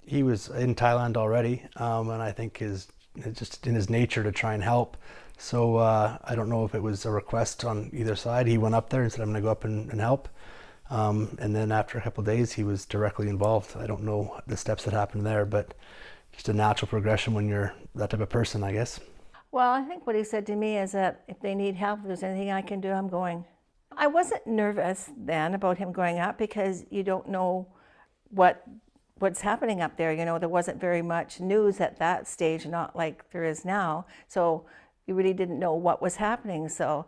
He was in Thailand already, and I think it's just in his nature to try and help. So I don't know if it was a request on either side. He went up there and said, "I'm going to go up and help." And then after a couple of days, he was directly involved. I don't know the steps that happened there, but just a natural progression when you're that type of person, I guess. Well, I think what he said to me is that if they need help, if there's anything I can do, I'm going. I wasn't nervous then about him going up because you don't know what's happening up there. You know, there wasn't very much news at that stage, not like there is now. So you really didn't know what was happening. So,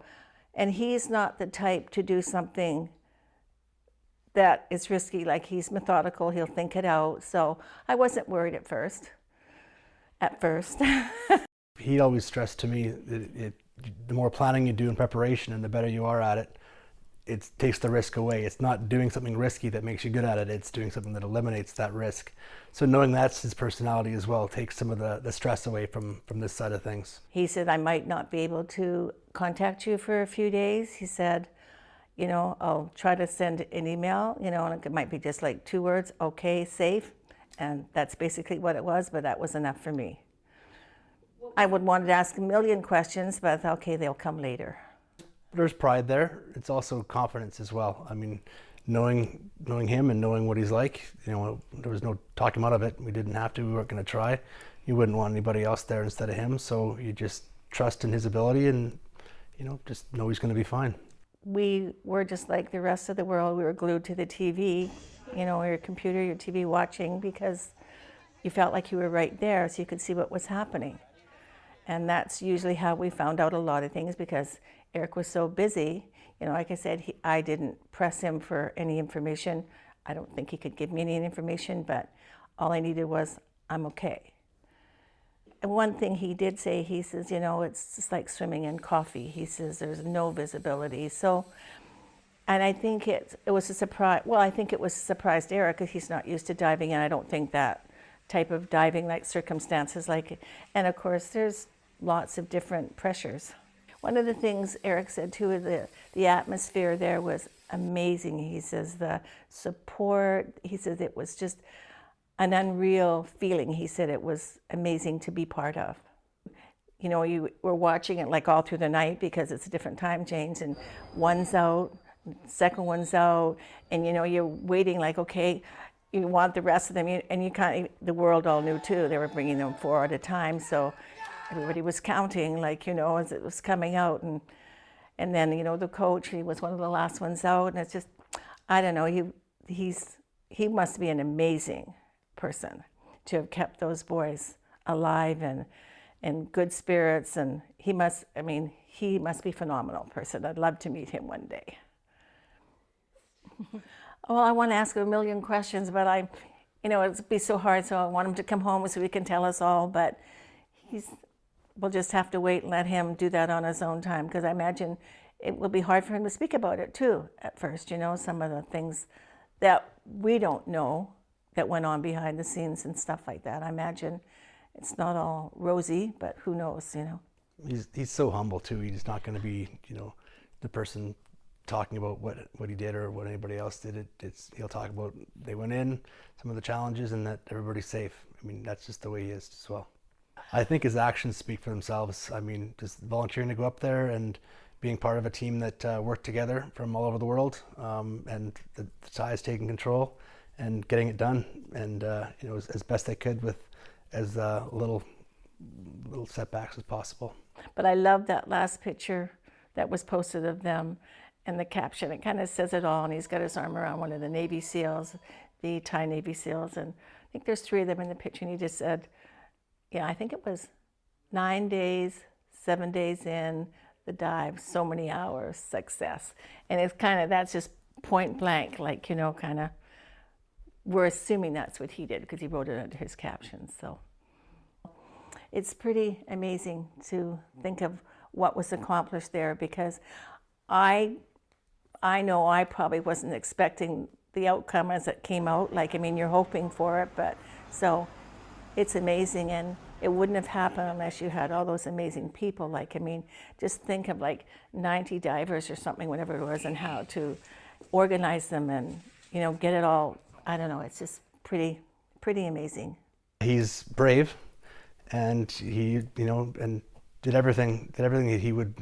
and he's not the type to do something that is risky. Like, he's methodical, he'll think it out. So I wasn't worried at first. He always stressed to me that the more planning you do in preparation and the better you are at it, it takes the risk away. It's not doing something risky that makes you good at it. It's doing something that eliminates that risk. So knowing that's his personality as well takes some of the stress away from this side of things. He said, I might not be able to contact you for a few days. He said, you know, I'll try to send an email, you know, and it might be just like 2 words, okay, safe. And that's basically what it was, but that was enough for me. I would want to ask a million questions, but I thought, okay, they'll come later. There's pride there. It's also confidence as well. I mean, knowing him and knowing what he's like, you know, there was no talking him out of it. We didn't have to. We weren't going to try. You wouldn't want anybody else there instead of him. So you just trust in his ability and, you know, just know he's going to be fine. We were just like the rest of the world. We were glued to the TV, you know, your computer, your TV, watching, because you felt like you were right there so you could see what was happening. And that's usually how we found out a lot of things, because Erik was so busy. You know, like I said, I didn't press him for any information. I don't think he could give me any information, but all I needed was, I'm okay. And one thing he did say, he says, you know, it's just like swimming in coffee. He says there's no visibility. So, and I think it was a surprise. Well, I think it was a surprise to Erik because he's not used to diving, and I don't think that type of diving, like circumstances like it. And of course, there's lots of different pressures. One of the things Erik said too, the atmosphere there was amazing. He says the support, he says it was just an unreal feeling. He said it was amazing to be part of. You know, you were watching it like all through the night because it's a different time change, and one's out, second one's out, and you know, you're waiting like, okay, you want the rest of them, and you can't, the world all knew too, they were bringing them 4 at a time, so everybody was counting, like, you know, as it was coming out, and then, you know, the coach, he was one of the last ones out, and it's just, I don't know, he must be an amazing person to have kept those boys alive and good spirits, and he must be a phenomenal person. I'd love to meet him one day. Well, I want to ask him a million questions, but you know, it'd be so hard, so I want him to come home so he can tell us all, but we'll just have to wait and let him do that on his own time, because I imagine it will be hard for him to speak about it too at first, you know, some of the things that we don't know that went on behind the scenes and stuff like that. I imagine it's not all rosy, but who knows, you know. He's so humble too. He's not going to be, you know, the person talking about what he did or what anybody else did. He'll talk about they went in, some of the challenges, and that everybody's safe. I mean, that's just the way he is as well. I think his actions speak for themselves. I mean, just volunteering to go up there and being part of a team that worked together from all over the world, and the Thais taking control and getting it done, and you know, as best they could with as little setbacks as possible. But I love that last picture that was posted of them, and the caption, it kind of says it all, and he's got his arm around one of the Navy SEALs, the Thai Navy SEALs, and I think there's 3 of them in the picture, and he just said, yeah, I think it was 9 days, 7 days in the dive, so many hours, success. And it's kind of, that's just point blank, like, you know, kind of, we're assuming that's what he did because he wrote it under his captions. So it's pretty amazing to think of what was accomplished there, because I know I probably wasn't expecting the outcome as it came out. Like, I mean, you're hoping for it, but so it's amazing, and it wouldn't have happened unless you had all those amazing people. Like, I mean, just think of like 90 divers or something, whatever it was, and how to organize them and, you know, get it all, I don't know, it's just pretty pretty amazing. He's brave, and he, and did everything that he would,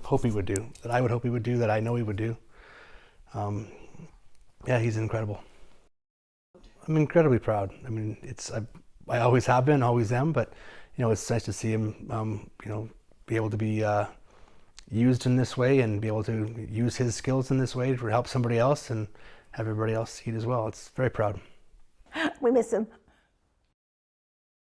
hope he would do, that I would hope he would do, that I know he would do. Yeah, he's incredible. I'm incredibly proud. I mean, I always have been, always am, but, it's nice to see him, be able to be used in this way and be able to use his skills in this way to help somebody else and have everybody else see it as well. It's very proud. We miss him.